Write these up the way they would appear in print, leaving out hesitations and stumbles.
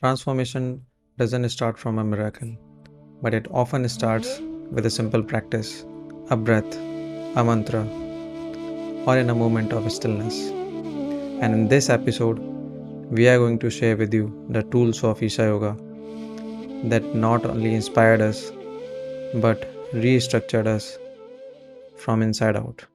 Transformation doesn't start from a miracle, but it often starts with a simple practice, a breath, a mantra, or in a moment of stillness. And in this episode, we are going to share with you the tools of Isha Yoga that not only inspired us but restructured us from inside out.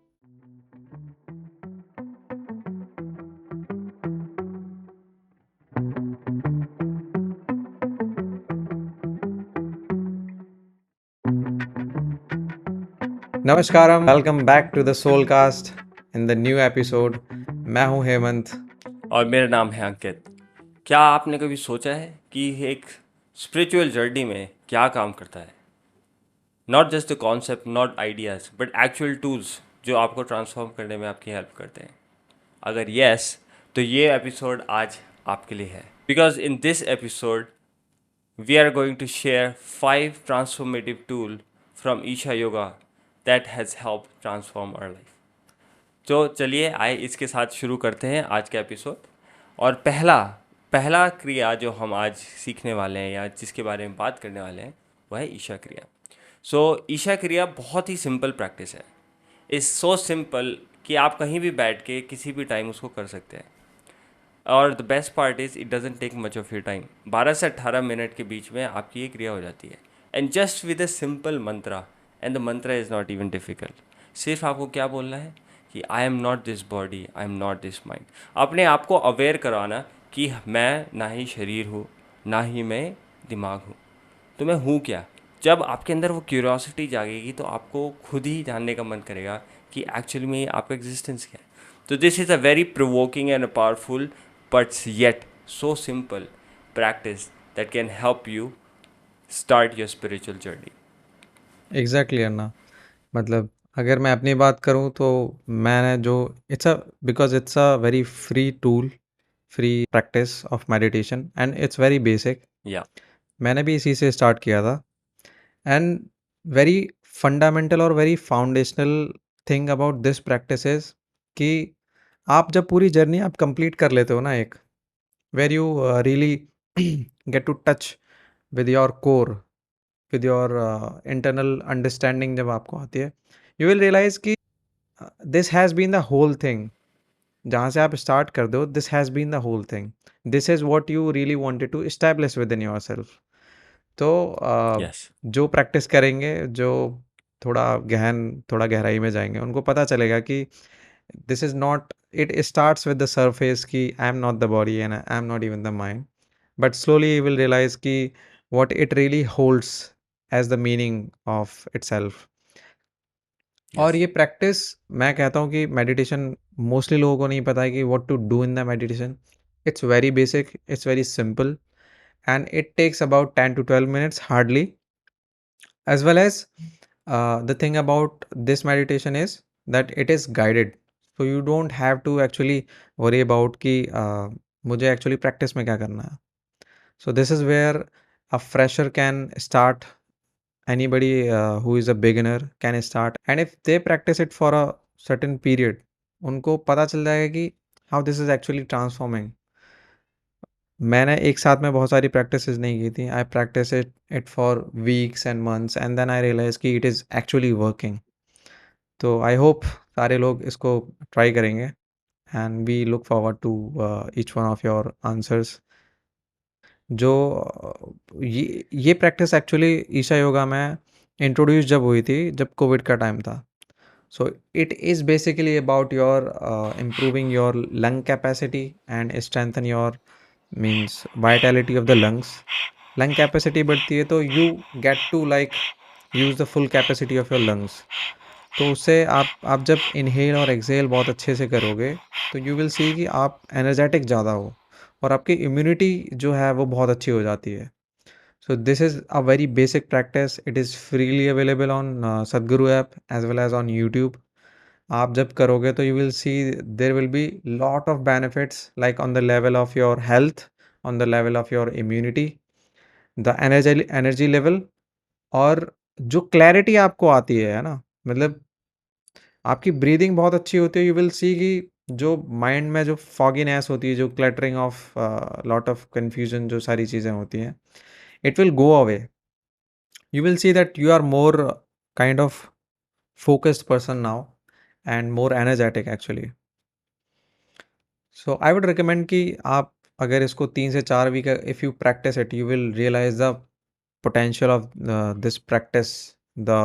Namaskaram, welcome back to the Soulcast in the new episode. मैं हूं हेमंत और मेरा नाम है अंकित। क्या आपने कभी सोचा है कि एक स्पिरिचुअल जर्नी में क्या काम करता है? Not just the concept, not ideas, but actual tools जो आपको ट्रांसफॉर्म करने में आपकी हेल्प करते हैं। अगर यस, तो ये एपिसोड आज आपके लिए है। Because in this episode we are going to share 5 transformative tools from Isha Yoga that has helped transform our life. तो चलिए आए इसके साथ शुरू करते हैं आज का एपिसोड। और पहला पहला क्रिया जो हम आज सीखने वाले हैं या जिसके बारे में बात करने वाले हैं वह है ईशा क्रिया। ईशा क्रिया बहुत ही सिंपल प्रैक्टिस है। इज़ सो सिंपल कि आप कहीं भी बैठ के किसी भी टाइम उसको कर सकते हैं। और the best part is it doesn't take much of your time. 12 से 18 मिनट के बीच में आपकी ये क्रिया हो जाती है। And just with a simple Mantra, and the Mantra is not even difficult. सिर्फ आपको क्या बोलना है कि I am not this body, I am not this mind. अपने आप को अवेयर करवाना कि मैं ना ही शरीर हूँ, ना ही मैं दिमाग हूँ, तो मैं हूँ क्या। जब आपके अंदर वो क्यूरियोसिटी जागेगी तो आपको खुद ही जानने का मन करेगा कि एक्चुअली में आपका एग्जिस्टेंस क्या है। तो this is a very provoking and powerful but yet so simple practice that can help you start your spiritual journey. Exactly अन्ना मतलब अगर मैं अपनी बात करूं तो मैंने जो it's a because it's a very free tool free practice of meditation and it's very basic. Yeah. मैंने भी इसी से स्टार्ट किया था एंड वेरी फंडामेंटल और very foundational thing about this practice is कि आप जब पूरी जर्नी आप कंप्लीट कर लेते हो ना एक where you really get to touch with your core with your internal understanding जब आपको आती है यू विल रियलाइज कि this has been the whole thing. जहाँ से आप स्टार्ट कर दो this has been the whole thing. This is what you really wanted to establish within yourself. तो Yes. जो प्रैक्टिस करेंगे जो थोड़ा गहराई में जाएंगे उनको पता चलेगा कि this is not it starts with the surface कि I am not the body and I am not even the mind but slowly you will realise कि what it really holds as the meaning of itself। और Yes. ये practice मैं कहता हूँ कि meditation mostly लोगों को नहीं पता है कि what to do in the meditation. It's very basic, it's very simple and it takes about 10 to 12 minutes hardly। as well as the thing about this meditation is that it is guided, so you don't have to actually worry about कि मुझे actually practice में क्या करना है। so this is where a fresher can start, anybody who is a beginner can start, and if they practice it for a certain period उनको पता चल जाएगा कि how this is actually transforming। मैंने एक साथ में बहुत सारी प्रैक्टिसेस नहीं की थी। I practice it for weeks and months and then I realize कि इट इज़ एक्चुअली वर्किंग। तो आई होप सारे लोग इसको ट्राई करेंगे and we look forward to each one of your answers. जो ये प्रैक्टिस एक्चुअली ईशा योगा में इंट्रोड्यूस जब हुई थी जब कोविड का टाइम था। So it is basically about your improving your lung capacity and strengthen your means vitality of the lungs. Lung capacity बढ़ती है तो you get to like use the full capacity of your lungs. तो उससे आप जब inhale और exhale बहुत अच्छे से करोगे तो यू विल सी कि आप एनर्जेटिक ज़्यादा हो और आपकी इम्यूनिटी जो है वो बहुत अच्छी हो जाती है। So this is a very basic practice. It is freely available on Sadhguru app as well as on YouTube. आप जब करोगे तो you will see there will be lot of benefits like on the level of your health, on the level of your immunity, the energy level, और जो clarity आपको आती है ना, मतलब आपकी ब्रीदिंग बहुत अच्छी होती है। यू विल सी कि जो माइंड में जो फॉगीनेस होती है, जो cluttering of lot of confusion, जो सारी चीज़ें होती हैं, it will go away. You will see that you are more kind of focused person now and more energetic actually. So I would recommend कि आप अगर इसको 3 से 4 week if you practice it, you will realize the potential of this practice, the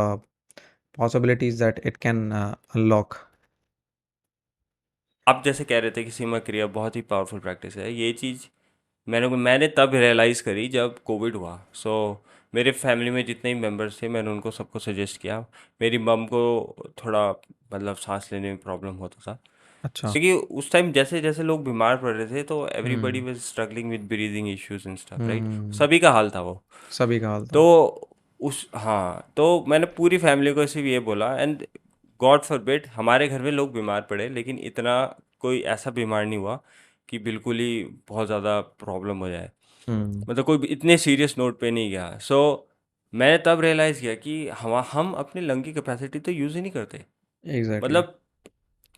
possibilities that it can unlock. आप जैसे कह रहे थे कि सीमा क्रिया बहुत ही पावरफुल प्रैक्टिस है, ये चीज़ मैंने तब रियलाइज़ करी जब कोविड हुआ. सो मेरे फैमिली में जितने भी मेंबर्स थे, मैंने उनको सबको सजेस्ट किया. मेरी मम को थोड़ा मतलब सांस लेने में प्रॉब्लम होता था, अच्छा. क्योंकि उस टाइम जैसे जैसे लोग बीमार पड़ रहे थे तो everybody hmm. Was struggling with breathing issues and stuff, right. Hmm. सभी का हाल था वो. सभी का हाल था. तो तो मैंने पूरी फैमिली को सिर्फ ये बोला, एंड गॉड फॉरबिड हमारे घर में लोग बीमार पड़े, लेकिन इतना कोई ऐसा बीमार नहीं हुआ कि बिल्कुल ही बहुत ज़्यादा प्रॉब्लम हो जाए. हम्म. मतलब कोई भी इतने सीरियस नोट पे नहीं गया. सो मैंने तब रियलाइज़ किया कि हम अपने लंग की कैपेसिटी तो यूज़ ही नहीं करते. एग्जैक्टली. मतलब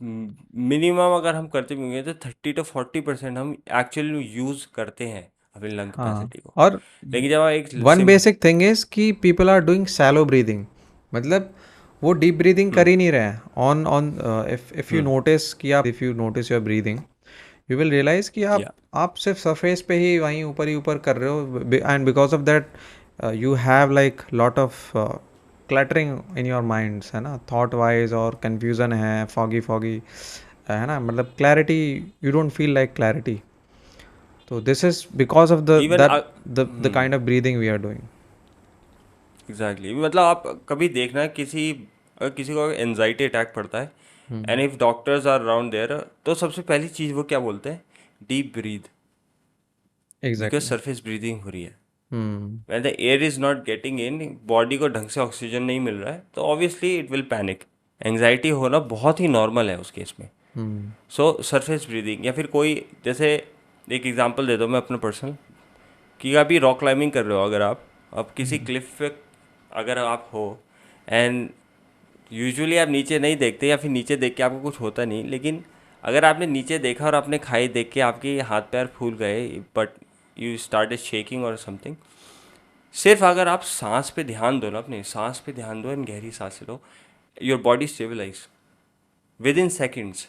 मिनिमम अगर हम करते भी होंगे तो 30 to 40% हम एक्चुअली यूज़ करते हैं अपनी लंग हाँ. कैपेसिटी को. और लेकिन जब आप एक one simple basic thing is कि people are doing shallow breathing. मतलब वो डीप ब्रीदिंग कर ही नहीं रहे हैं. On on if you hmm notice कि आप if you notice your breathing, you will realise कि या आप सिर्फ सरफेस पे ही वहीं ऊपर ही ऊपर कर रहे हो. And because of that you have like lot of cluttering in your minds, है ना, थॉट वाइज, और कन्फ्यूजन है, फॉगी फॉगी, है ना, मतलब clarity, you don't feel like clarity. So this is because of the even that the kind of breathing we are doing. Exactly. मतलब आप कभी देखना, अगर किसी को एनजाइटी अटैक पड़ता है Hmm. And if doctors are around there, तो सबसे पहली चीज़ वो क्या बोलते हैं? Deep breath. Because Exactly. Surface breathing हो रही है. Hmm. when the air is not getting in, body को ढंग से ऑक्सीजन नहीं मिल रहा है, तो obviously it will panic. Anxiety होना बहुत ही नॉर्मल है उस केस में. Hmm. सो सरफेस ब्रीदिंग, या फिर कोई जैसे एक एग्जांपल दे दो मैं अपना पर्सनल, कि अभी रॉक क्लाइंबिंग कर रहे हो, अगर आप अब किसी Hmm. क्लिफ पे अगर आप हो, एंड यूजुअली आप नीचे नहीं देखते, या फिर नीचे देख के आपको कुछ होता नहीं, लेकिन अगर आपने नीचे देखा और आपने खाई देख के आपके हाथ पैर फूल गए, बट यू स्टार्टेड शेकिंग और समथिंग, सिर्फ अगर आप सांस पे ध्यान दो ना, अपने सांस पे ध्यान दो एंड गहरी सांस लो, your body stabilize within seconds.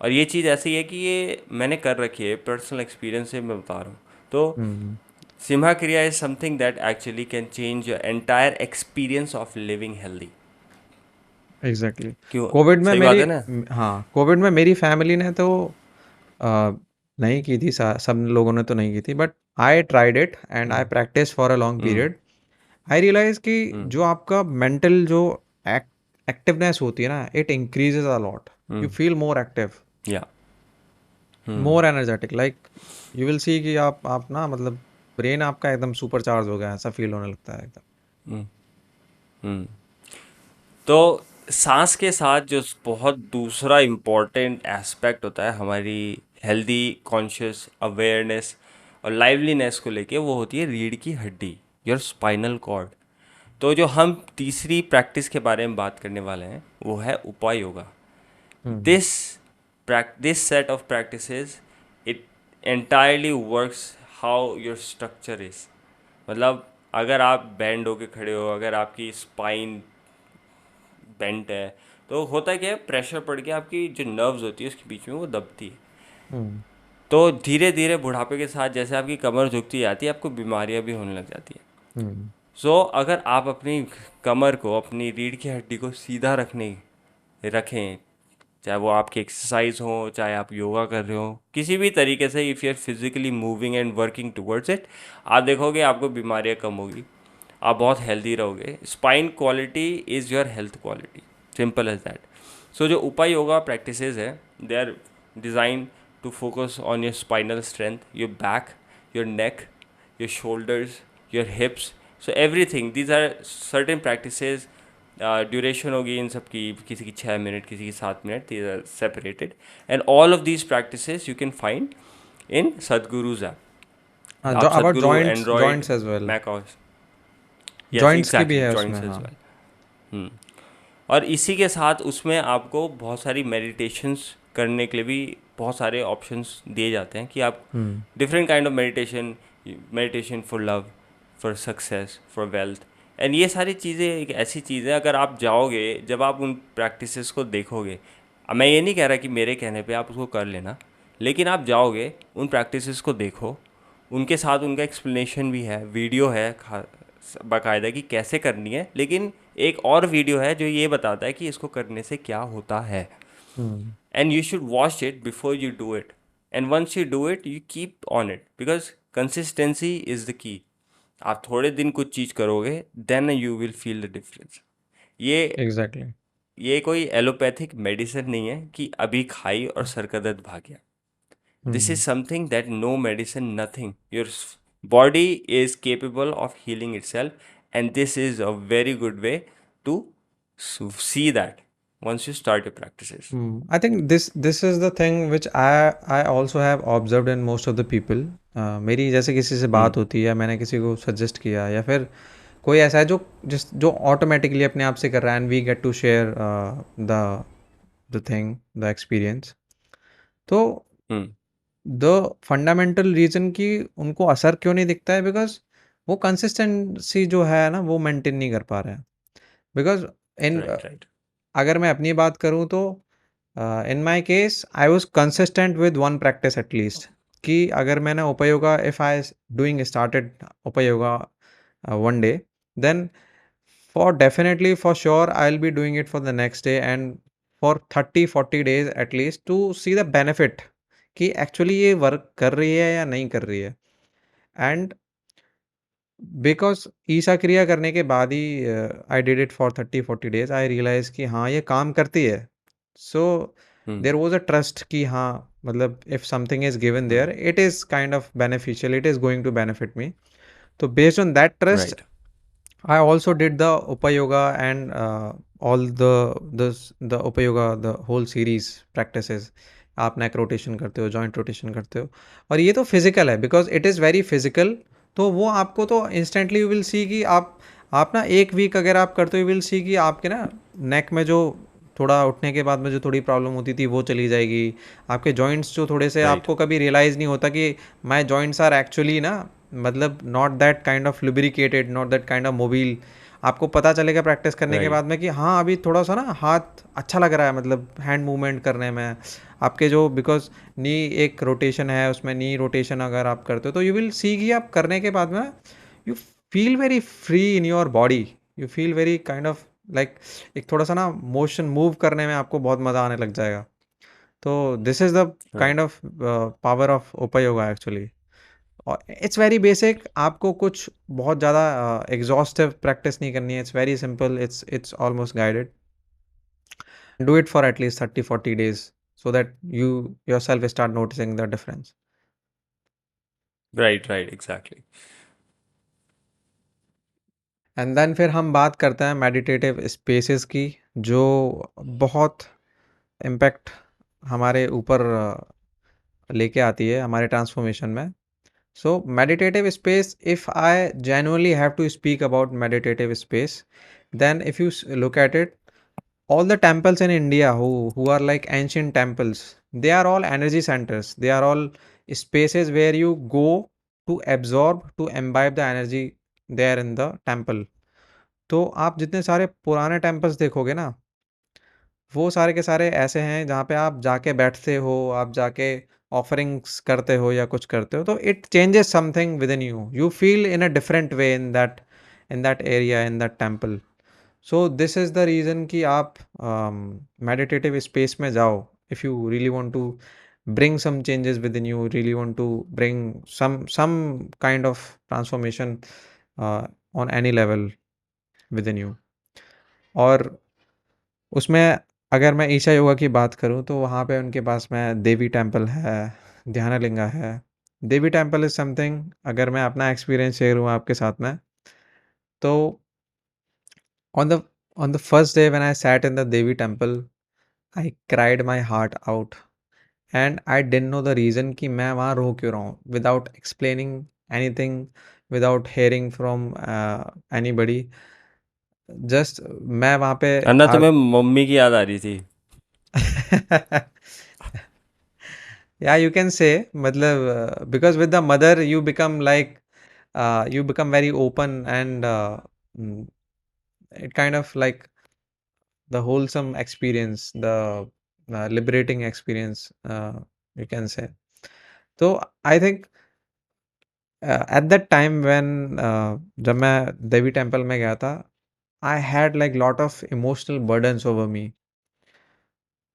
और ये चीज़ ऐसी है कि ये मैंने कर रखी है, पर्सनल एक्सपीरियंस से मैं बता रहा हूँ. तो Hmm. सिम्हा क्रिया is something that actually can change your entire experience of living healthy. Exactly. क्यों? कोविड में सही बात मेरी है ना. हाँ, कोविड में मेरी फैमिली ने तो नहीं की थी, सब लोगों ने तो नहीं की थी, but I tried it and I hmm practice for a long hmm period. I realise कि हम्म जो आपका मेंटल जो एक्टिवनेस होती है ना, it increases a lot. You hmm feel more active, या more energetic, like you will see कि आप ना, मतलब ब्रेन आपका एकदम सुपर चार्ज हो गया है, ऐसा फील होने लगता है एकदम. हम्म हम्म. तो सांस के साथ जो बहुत दूसरा इम्पॉर्टेंट एस्पेक्ट होता है हमारी हेल्दी कॉन्शियस अवेयरनेस और लाइवलीनेस को लेके, वो होती है रीढ़ की हड्डी, योर स्पाइनल कॉर्ड. तो जो हम तीसरी प्रैक्टिस के बारे में बात करने वाले हैं वो है Upa yoga. Hmm. This this set of practices, it entirely works how your structure is. मतलब अगर आप बैंड होके खड़े हो, अगर आपकी स्पाइन बेंट है, तो होता क्या है, प्रेशर पड़ के आपकी जो नर्व्स होती है उसके बीच में वो दबती है. हम्म. तो धीरे धीरे बुढ़ापे के साथ जैसे आपकी कमर झुकती जाती है, आपको बीमारियां भी होने लग जाती है. हम्म. सो अगर आप अपनी कमर को, अपनी रीढ़ की हड्डी को सीधा रखें, चाहे वो आपकी एक्सरसाइज हो, चाहे आप योगा कर रहे हो, किसी भी तरीके से, if you are physically moving and working towards it, आप देखोगे आपको बीमारियां कम होगी, आप बहुत हेल्दी रहोगे. Spine quality is your health quality, simple as that. So जो उपाय योगा प्रैक्टिसेस है, they are designed to focus on your spinal strength, your back, your neck, your shoulders, your hips. So everything. These are certain practices. Duration होगी इन सब की, किसी की 6 minute, किसी की 7 minute. These are separated. And all of these practices you can find in Sadhguru's app. आप about Sadhguru joints, Android, joints as well. Mac OS. Yes joints की भी एग्जैक्टली, है उसमें, जॉइंट्स एज हाँ. वेल. और इसी के साथ उसमें आपको बहुत सारी मेडिटेशंस करने के लिए भी बहुत सारे ऑप्शंस दिए जाते हैं कि आप hmm different kind of meditation, meditation for love, for success, for wealth. And ये सारी चीज़ें एक ऐसी चीज़ है, अगर आप जाओगे, जब आप उन प्रैक्टिसेस को देखोगे, अब मैं ये नहीं कह रहा कि मेरे कहने पे आप उसको कर लेना, लेकिन आप जाओगे, उन प्रैक्टिसेस को देखो, उनके साथ उनका एक्सप्लेनेशन भी है, वीडियो है बाकायदा कि कैसे करनी है, लेकिन एक और वीडियो है जो ये बताता है कि इसको करने से क्या होता है। हम्म And you should watch it before you do it, and once you do it you keep on it, because consistency is the key. आप थोड़े दिन कुछ चीज़ करोगे, then you will feel the difference. ये एग्जैक्टली ये कोई एलोपैथिक मेडिसिन नहीं है कि अभी खाई और सर का दर्द भाग गया. This is hmm something that no medicine, nothing. Your body is capable of healing itself, and this is a very good way to see that once you start your practices. I think this is the thing which I also have observed in most of the people. मेरी जैसे किसी से Hmm. बात होती है या मैंने किसी को सजेस्ट किया या फिर कोई ऐसा है जो ऑटोमेटिकली अपने आप से कर रहा है and we get to share the thing the experience. तो Hmm. द फंडामेंटल रीज़न कि उनको असर क्यों नहीं दिखता है बिकॉज़ वो कंसिस्टेंसी जो है ना वो मेंटेन नहीं कर पा रहे हैं. Because in Right, right. अगर मैं अपनी बात करूँ तो in my case I was consistent with one practice at least. कि अगर मैंने उपयोगा इफ आई डूइंग स्टार्टेड उपयोगा one day, then for definitely for sure I'll be doing it for the next day and for 30-40 days at least to see the benefit कि actually ये work कर रही है या नहीं कर रही है. एंड बिकॉज ईसा क्रिया करने के बाद ही I did it for 30-40 days I realise कि हाँ ये काम करती है. So Hmm. There was a trust कि हाँ मतलब if something is given Hmm. There it is kind of beneficial, it is going to benefit me. तो based on that trust Right. I also did the Upayoga and all the Upayoga, the whole series practices. आप neck rotation करते हो, joint rotation करते हो, और ये तो physical है because it is very physical. तो वो आपको तो instantly you will see कि आप ना एक वीक अगर आप करते हो you will see कि आपके ना neck में जो थोड़ा उठने के बाद में जो थोड़ी प्रॉब्लम होती थी वो चली जाएगी. आपके जॉइंट्स जो थोड़े से Right. आपको कभी रियलाइज़ नहीं होता कि माई जॉइंट्स आर एक्चुअली ना मतलब not that kind of lubricated, not that kind of mobile. आपको पता चलेगा प्रैक्टिस करने के Right. बाद में कि हाँ अभी थोड़ा सा ना हाथ अच्छा लग रहा है मतलब हैंड मूवमेंट करने में. आपके जो बिकॉज नी एक रोटेशन है उसमें नी रोटेशन अगर आप करते हो तो यू विल सी कि आप करने के बाद में you feel very free in your body. You feel very kind of like एक थोड़ा सा ना मोशन मूव करने में आपको बहुत मज़ा आने लग जाएगा. तो this is the Right. Kind of power of उपयोगा एक्चुअली. और इट्स वेरी बेसिक, आपको कुछ बहुत ज़्यादा एग्जॉस्टिव प्रैक्टिस नहीं करनी है. It's very simple, it's almost guided. Do it for at least 30-40 days so that you yourself start noticing the difference. Right. Right. Exactly. And then फिर हम बात करते हैं मेडिटेटिव स्पेसेस की जो बहुत इम्पैक्ट हमारे ऊपर लेके आती है हमारे ट्रांसफॉर्मेशन में. So meditative space, if I genuinely have to speak about meditative space, then if you look at it, all the temples in India who are like ancient temples, they are all energy centers. They are all spaces where you go to absorb, to imbibe the energy there in the temple. तो आप जितने सारे पुराने temples देखोगे ना वो सारे के सारे ऐसे हैं जहाँ पे आप जाके बैठते हो, आप जाके ऑफरिंग्स करते हो या कुछ करते हो तो it changes something within you. You feel in a different way in that area in that temple. So this is the reason कि आप मेडिटेटिव स्पेस में जाओ if you really want to bring some changes within you, really want to bring some kind of transformation uh, on any level within you. और उसमें अगर मैं ईशा योगा की बात करूँ तो वहाँ पे उनके पास में देवी टेम्पल है, ध्यानलिंगा है. देवी टेम्पल इज़ समथिंग, अगर मैं अपना एक्सपीरियंस शेयर हूँ आपके साथ में तो on the on the first day when I sat in the Devi temple I cried my heart out and I didn't know the reason कि मैं वहाँ रो क्यों रहा हूँ without explaining anything, without hearing from anybody. Just मैं वहाँ पे अन्ना, आ तुम्हें मम्मी की याद आ रही थी? Yeah, you can say, matlab, because with the mother you become like, you become very open, and mm, it kind of like the wholesome experience, the liberating experience, you can say. So I think at that time when जब मैं देवी temple में गया था, I had like lot of emotional burdens over me.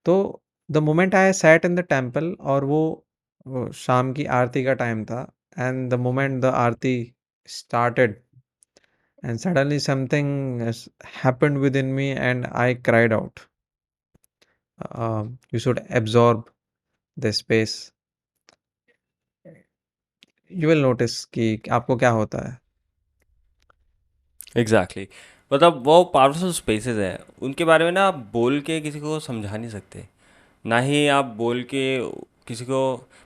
तो the moment I sat in the temple, और वो शाम की आरती का टाइम था, and the moment the Aarti started, and suddenly something happened within me and I cried out. You should absorb the space. You will notice कि आपको क्या होता है. एग्जैक्टली मतलब वो पावरफुल स्पेसेस हैं, उनके बारे में ना आप बोल के किसी को समझा नहीं सकते, ना ही आप बोल के किसी को,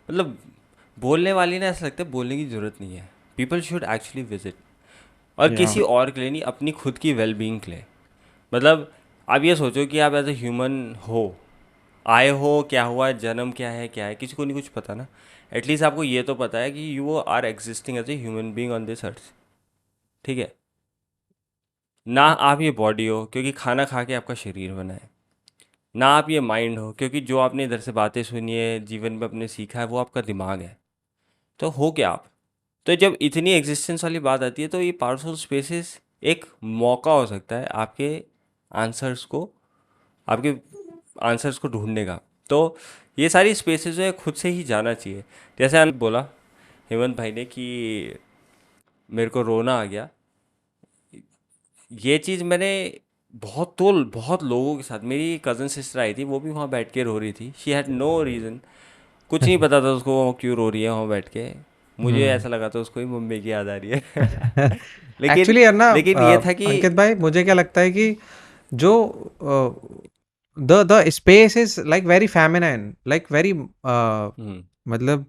मतलब बोलने वाली ना ऐसा लगता है बोलने की ज़रूरत नहीं है। पीपल शुड एक्चुअली विजिट, और Yeah. किसी और के लिए नहीं, अपनी खुद की वेल बींग के लिए। मतलब आप ये सोचो कि आप एज ए ह्यूमन हो, आए हो, क्या हुआ, जन्म क्या है किसी को नहीं कुछ पता ना। एटलीस्ट आपको ये तो पता है कि you are existing as a human being on this earth, ठीक है। ना आप ये बॉडी हो क्योंकि खाना खा के आपका शरीर बना है, ना आप ये माइंड हो क्योंकि जो आपने इधर से बातें सुनी है जीवन में अपने सीखा है वो आपका दिमाग है। तो हो क्या आप? तो जब इतनी एग्जिस्टेंस वाली बात आती है तो ये पावरफुल स्पेसेस एक मौका हो सकता है आपके आंसर्स को, आपके आंसर्स को ढूंढने का। तो ये सारी स्पेसेस जो है खुद से ही जाना चाहिए। जैसे आपने बोला हेमंत भाई ने कि मेरे को रोना आ गया, ये चीज़ मैंने बहुत लोगों के साथ, मेरी कज़न सिस्टर आई थी, वो भी वहाँ बैठ के रो रही थी। शी हैड नो रीज़न, कुछ नहीं पता था उसको वो क्यों रो रही है वहाँ बैठ के। मुझे हम्म. ऐसा लगा था उसको ही मम्मी की याद आ रही है लेकिन एक्चुअली यार ना, लेकिन ये था कि अंकित भाई, मुझे क्या लगता है कि जो the space is like very feminine, like very, hmm, मतलब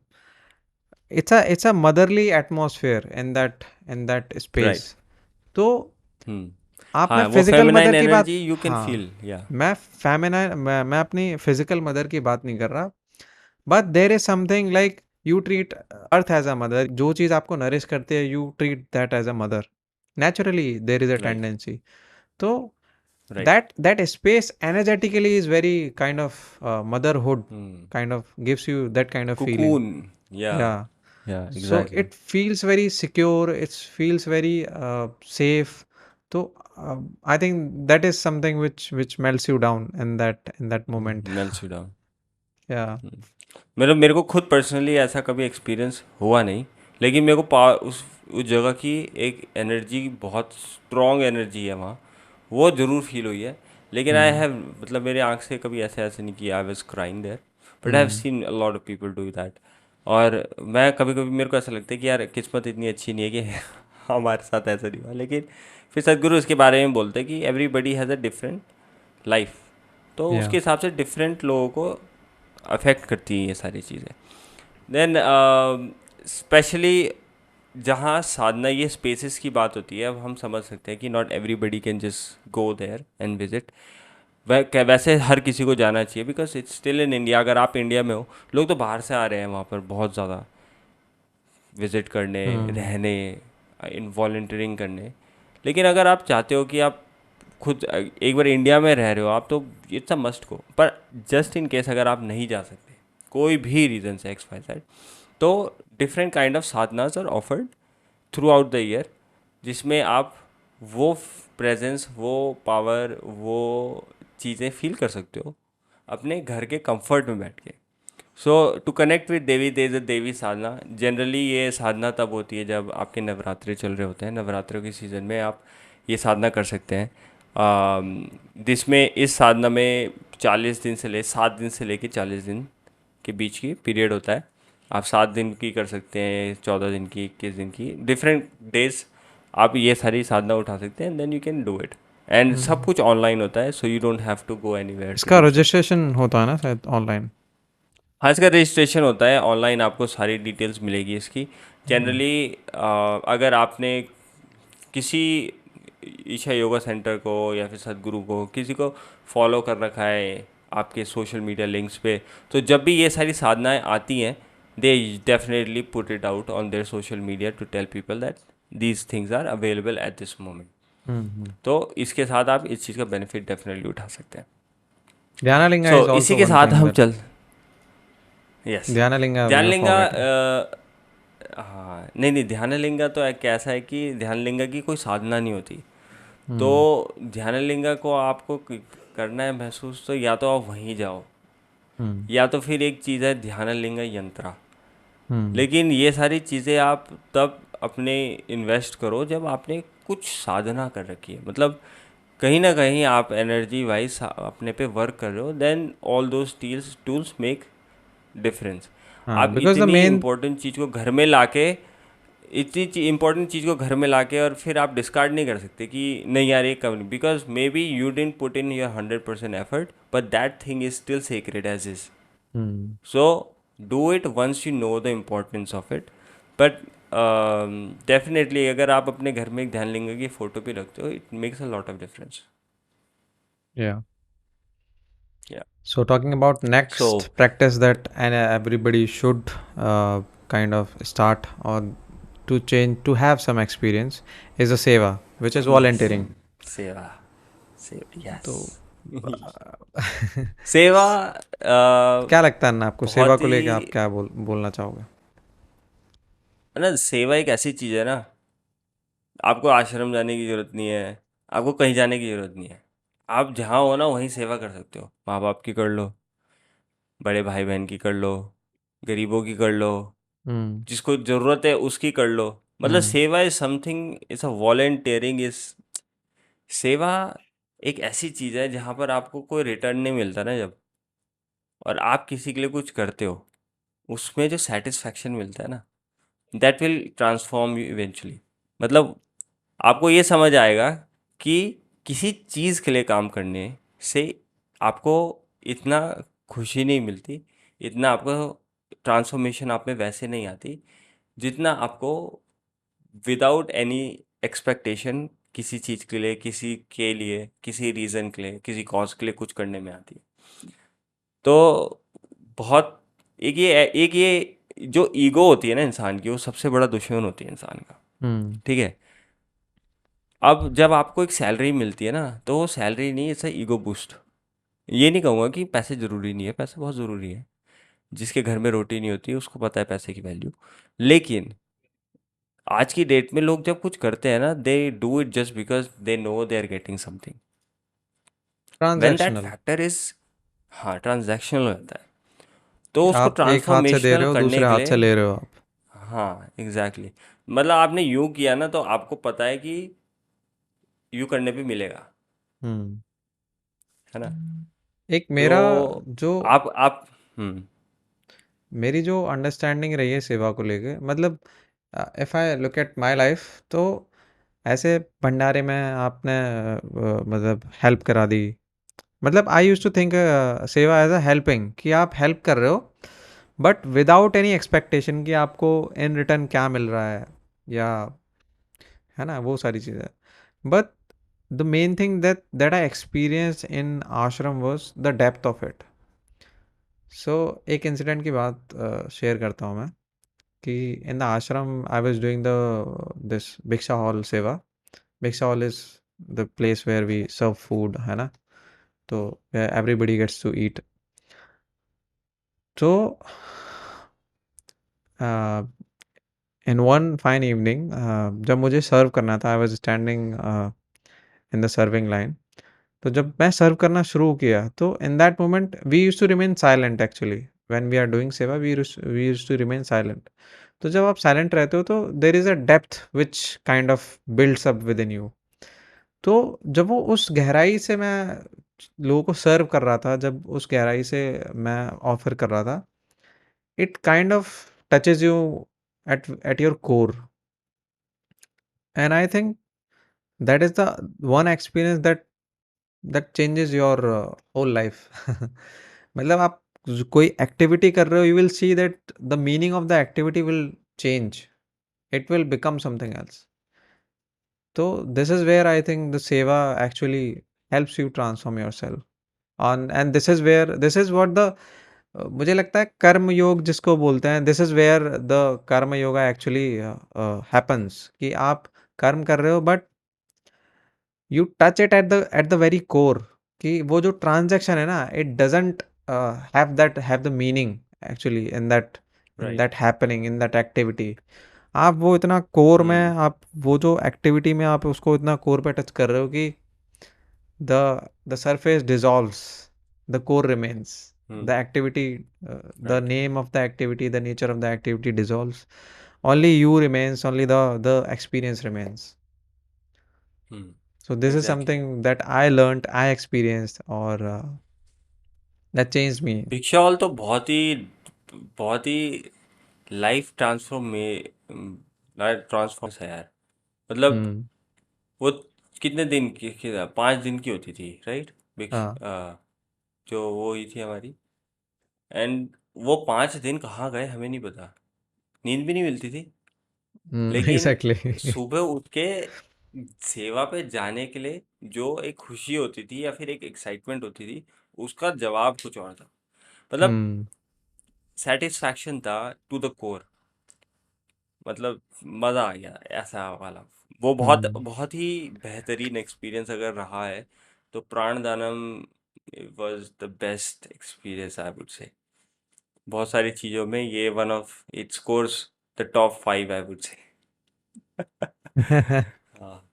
it's a motherly atmosphere in that space. Right, तो हम्म, आप, मैं हाँ वो फिजिकल फेमिनाइन मदर की बात, एनर्जी यू कैन हाँ, फील या। मैं अपनी फिजिकल मदर की बात नहीं कर रहा, but there is something like you treat earth as a mother. जो चीज़ आपको नरिश करती है, you treat that as a mother. Naturally there is a right, tendency. तो right, that space energetically is very kind of motherhood, hmm, kind of gives you that kind of feeling. Cocoon, Yeah. या So exactly. it feels very secure, it feels very safe. So I think that is something which melts you down in that moment. Melts you down. Yeah. मेरे को खुद personally ऐसा कभी experience हुआ नहीं, लेकिन मेरे को उस जगह की एक एनर्जी, बहुत स्ट्रॉन्ग एनर्जी है वहाँ, वो ज़रूर फील हुई है। लेकिन आई Hmm. हैव, मतलब मेरे आंख से कभी ऐसे ऐसे नहीं कि I was crying there, but I have Hmm. Seen a lot of people do that. और मैं कभी कभी, मेरे को ऐसा लगता है कि यार किस्मत इतनी अच्छी नहीं है कि हमारे साथ ऐसा नहीं हुआ। लेकिन फिर सदगुरु इसके बारे में बोलते हैं कि everybody has a different life, तो Yeah. उसके हिसाब से डिफरेंट लोगों को अफेक्ट करती हैं ये सारी चीज़ें। देन स्पेशली जहाँ साधना, ये स्पेसेस की बात होती है, अब हम समझ सकते हैं कि not everybody can just go there and visit. वैसे हर किसी को जाना चाहिए because it's still in India. अगर आप इंडिया में हो, लोग तो बाहर से आ रहे हैं वहाँ पर बहुत ज़्यादा विज़िट करने, Hmm. रहने, इन वॉल्टियरिंग करने। लेकिन अगर आप चाहते हो कि आप खुद एक बार इंडिया में रह रहे हो आप, तो इट्स अ मस्ट गो। पर जस्ट इन केस अगर आप नहीं जा सकते, कोई भी रीज़न से एक्स वाई जेड, तो different kind of sadhanas are offered throughout the year, जिसमें आप वो प्रेजेंस, वो पावर, वो चीज़ें फील कर सकते हो अपने घर के कंफर्ट में बैठ के। So to connect with Devi, there is a Devi sadhana. Generally ये साधना तब होती है जब आपके नवरात्रे चल रहे होते हैं। नवरात्रों के सीज़न में आप ये साधना कर सकते हैं, जिसमें इस साधना में 40 दिन से 7 दिन से लेके 40 दिन के बीच की पीरियड होता है। आप 7 दिन की कर सकते हैं, 14 दिन की, 21 दिन की, डिफरेंट डेज आप ये सारी साधना उठा सकते हैं। Then you can do it, and सब Hmm. कुछ ऑनलाइन होता है, so you don't have to go anywhere to इसका डू सो। रजिस्ट्रेशन होता है ना शायद ऑनलाइन. हाँ, इसका रजिस्ट्रेशन होता है ऑनलाइन, आपको सारी डिटेल्स मिलेगी इसकी। Hmm. जनरली अगर आपने किसी ईशा योगा सेंटर को या फिर सदगुरु को, किसी को फॉलो कर रखा है आपके सोशल मीडिया लिंक्स पे। तो जब भी ये सारी साधनाएं आती हैं, they definitely put it out on their social media to tell people that these things are available at this moment. Hmm. तो इसके साथ आप इस चीज़ का बेनिफिट डेफिनेटली उठा सकते हैं। ध्यानालिंगा सो इज इसी ऑल्सो के वन साथ थिंग हम दैट, चल, यस, ध्यानालिंगा वी आर ध्यानलिंगा फॉरगेटिंग। हाँ, नहीं नहीं, ध्यानलिंगा तो एक ऐसा है कि ध्यानलिंगा की कोई साधना नहीं होती। तो हम्म। ध्यानलिंगा को आपको करना है महसूस, तो या तो आप वहीं जाओ, हम्म। या तो फिर एक चीज़ है ध्यानलिंगा यंत्रा। हम्म। लेकिन ये सारी चीज़ें आप तब अपने इन्वेस्ट करो जब आपने कुछ साधना कर रखी है, मतलब कहीं ना कहीं आप एनर्जी वाइज अपने पे वर्क कर रहे हो, then all those tools tools make difference. हाँ, आप बिकॉज द इतनी मेन, इम्पोर्टेंट चीज़ को घर में लाके, इतनी इम्पोर्टेंट चीज़ को घर में लाके और फिर आप डिस्कार्ड नहीं कर सकते कि नहीं यार ये कम नहीं, because maybe you didn't put in your 100% effort, but that thing is still secret as is. Hmm, So do it once you know the importance of it. But definitely अगर आप अपने घर में एक ध्यानलिंगा की फ़ोटो भी रखते हो, it makes a lot of difference. yeah. Yeah. So talking about So next practice that and everybody should kind of start or to change to have some experience is a seva, which is yes, volunteering. सेवा, सेवा, तो yes. सेवा क्या लगता है ना आपको, सेवा बहुत को लेके आप ही, क्या बोलना चाहोगे? ना सेवा एक ऐसी चीज़ है ना, आपको आश्रम जाने की ज़रूरत नहीं है, आपको कहीं जाने की ज़रूरत नहीं है। आप जहाँ हो ना वहीं सेवा कर सकते हो। माँ बाप की कर लो, बड़े भाई बहन की कर लो, गरीबों की कर लो, हम्म। जिसको ज़रूरत है उसकी कर लो। मतलब हम्म। सेवा is something, is a volunteering is, सेवा एक ऐसी चीज़ है जहाँ पर आपको कोई रिटर्न नहीं मिलता ना जब, और आप किसी के लिए कुछ करते हो, उसमें जो सेटिस्फैक्शन मिलता है ना, that will transform you eventually. मतलब आपको ये समझ आएगा कि किसी चीज़ के लिए काम करने से आपको इतना खुशी नहीं मिलती, इतना आपको ट्रांसफॉर्मेशन आप में वैसे नहीं आती, जितना आपको विदाउट एनी एक्सपेक्टेशन किसी चीज़ के लिए, किसी के लिए, किसी रीज़न के लिए, किसी कॉज के लिए कुछ करने में आती है। तो बहुत, एक ये जो ईगो होती है ना इंसान की, वो सबसे बड़ा दुश्मन होती है इंसान का। हम्म। ठीक है। अब जब आपको एक सैलरी मिलती है ना, तो वो सैलरी नहीं, इट्स ईगो बूस्ट। ये नहीं कहूँगा कि पैसे ज़रूरी नहीं है, पैसे बहुत ज़रूरी है। जिसके घर में रोटी नहीं होती उसको पता है पैसे की वैल्यू। लेकिन आज की डेट में लोग जब कुछ करते हैं ना, they do it just because they know they are getting something. When that transactional, factor is, हाँ, ट्रांजैक्शनल हो जाता है। तो उसको आप एक हाथ से दे ट्रांसफॉर्मेशनल रहे हो, करने दूसरे के हाथ से लिए, ले रहे हो आप। हाँ एग्जैक्टली exactly। मतलब आपने यूँ किया ना तो आपको पता है कि यूँ करने पे मिलेगा, हम्म। है ना। एक मेरा तो जो आप हम्म, मेरी जो अंडरस्टैंडिंग रही है सेवा को लेके, मतलब if I look at my life, तो ऐसे भंडारे में आपने मतलब हेल्प करा दी, मतलब आई यूज टू थिंक सेवा एज अ हेल्पिंग, कि आप हेल्प कर रहे हो बट विदाउट एनी एक्सपेक्टेशन कि आपको इन रिटर्न क्या मिल रहा है, या है ना वो सारी चीज़ें। But the main thing that I experience in ashram was the depth of it. So एक इंसिडेंट की बात शेयर करता हूँ मैं, कि in the ashram I was doing the this bhiksha hall seva. Bhiksha hall is the place where we serve food, है ना, तो एवरीबडी गेट्स टू ईट। तो इन वन फाइन इवनिंग, जब मुझे सर्व करना था, I was standing in the serving line. तो जब मैं सर्व करना शुरू किया, तो in that moment we use to remain silent actually. When we are doing seva, we use to remain silent. तो जब आप साइलेंट रहते हो, तो there is a depth which kind of builds up within you. तो जब वो उस गहराई से मैं लोगों को सर्व कर रहा था, जब उस गहराई से मैं ऑफर कर रहा था, it kind of touches you at your core. And I think that is the one experience that changes your whole life. मतलब आप कोई एक्टिविटी कर रहे हो, you will see that the meaning of the activity will change, it will become something else. तो this is where I think the seva actually helps you transform yourself. On and this is what the मुझे लगता है कर्म योग जिसको बोलते हैं, this is where the कर्म योगा एक्चुअली हैपेंस, कि आप कर्म कर रहे हो but you touch it at the very core, कि वो जो ट्रांजैक्शन है ना, it doesn't have the meaning actually in right. That happening, in that activity. आप वो इतना कोर में, हुँ, आप वो जो एक्टिविटी में आप उसको इतना कोर पे टच कर रहे हो कि the surface dissolves, the core remains, hmm, the activity, the right. name of the activity, the nature of the activity dissolves, only you remains, only the experience remains. Hmm, So this is exactly. something that I learned, I experienced, or that changed me. भिक्षावल तो बहुत ही life transform है यार। मतलब Hmm. वो कितने दिन की 5 दिन की होती थी, राइट? हाँ. जो वो हुई थी हमारी, एंड वो 5 दिन कहाँ गए हमें नहीं पता। नींद भी नहीं मिलती थी। लेकिन Exactly. सुबह उठ के सेवा पे जाने के लिए जो एक खुशी होती थी या फिर एक एक्साइटमेंट होती थी, उसका जवाब कुछ और था। मतलब Hmm. सेटिस्फैक्शन था टू द कोर। मतलब मज़ा आ गया ऐसा वाला। वो बहुत Hmm. बहुत ही बेहतरीन एक्सपीरियंस अगर रहा है तो Pranadanam was the best experience I would say. बहुत सारी चीज़ों में ये one of it scores the top 5 I would say. हाँ।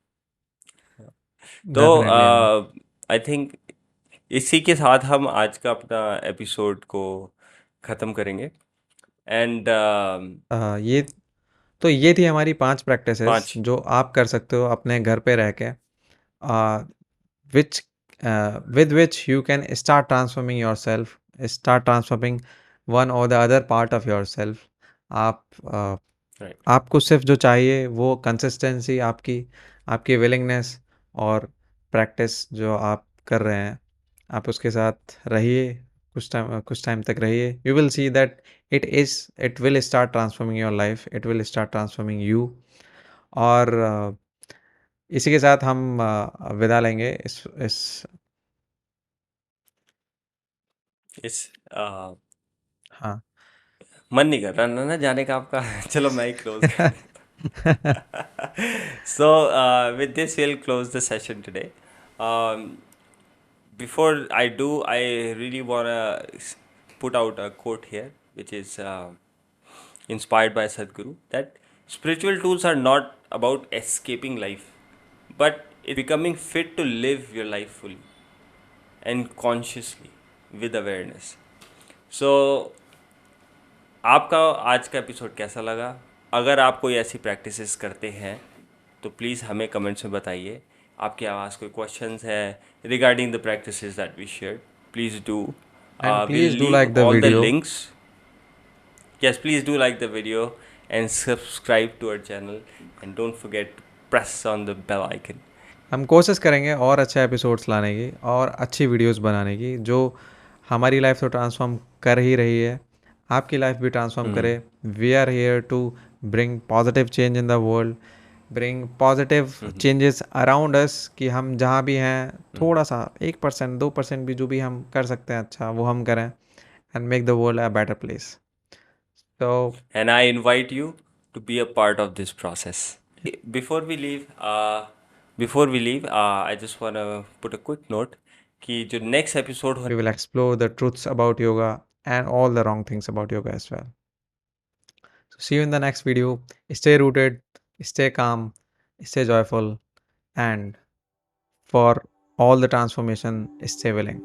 तो Definitely, yeah. आई थिंक इसी के साथ हम आज का अपना एपिसोड को ख़त्म करेंगे। एंड ये तो ये थी हमारी 5 प्रैक्टिसेस 5। जो आप कर सकते हो अपने घर पे रह के, which with which you can start transforming yourself, start transforming one or the other part of yourself. आप राइट। आपको सिर्फ जो चाहिए वो कंसिस्टेंसी, आपकी आपकी विलिंगनेस और प्रैक्टिस जो आप कर रहे हैं, आप उसके साथ रहिए, कुछ टाइम तक रहिए, you will see that it will start transforming your life, it will start transforming you. और इसी के साथ हम विदा लेंगे इस इस अ, हाँ। मन नहीं कर रहा ना जाने का आपका। चलो मैं ही क्लोज कर देता। So with this will close the session today. Before I do, I really wanna put out a quote here, which is inspired by Sadhguru, that spiritual tools are not about escaping life, but it's becoming fit to live your life fully and consciously with awareness. So आपका आज का episode कैसा लगा? अगर आप कोई ऐसी practices करते हैं तो प्लीज़ हमें कमेंट्स में बताइए। आपके आवाज़ कोई क्वेश्चंस है regarding the practices that we shared, please do. And will please do leave like the all the video. Links. Yes, please do like the video and subscribe to our channel, and don't forget to press on the bell icon. हम कोशिश करेंगे और अच्छे episodes लाने की और अच्छी videos बनाने की, जो हमारी लाइफ तो ट्रांसफॉर्म कर ही रही है, आपकी लाइफ भी ट्रांसफॉर्म करे। Hmm. We are here to bring positive change in the world, bring positive Hmm. Changes around us, कि हम जहाँ भी हैं Hmm. थोड़ा सा 1% 2% भी जो भी हम कर सकते हैं अच्छा वो हम करें, and make the world a better place. तो And I invite you to be a part of this process. Before we leave, I just wanna put a quick note कि जो next episode we will explore the truths about yoga and all the wrong things about yoga as well. So see you in the next video. Stay rooted, stay calm, stay joyful, and for all the transformation, stay willing.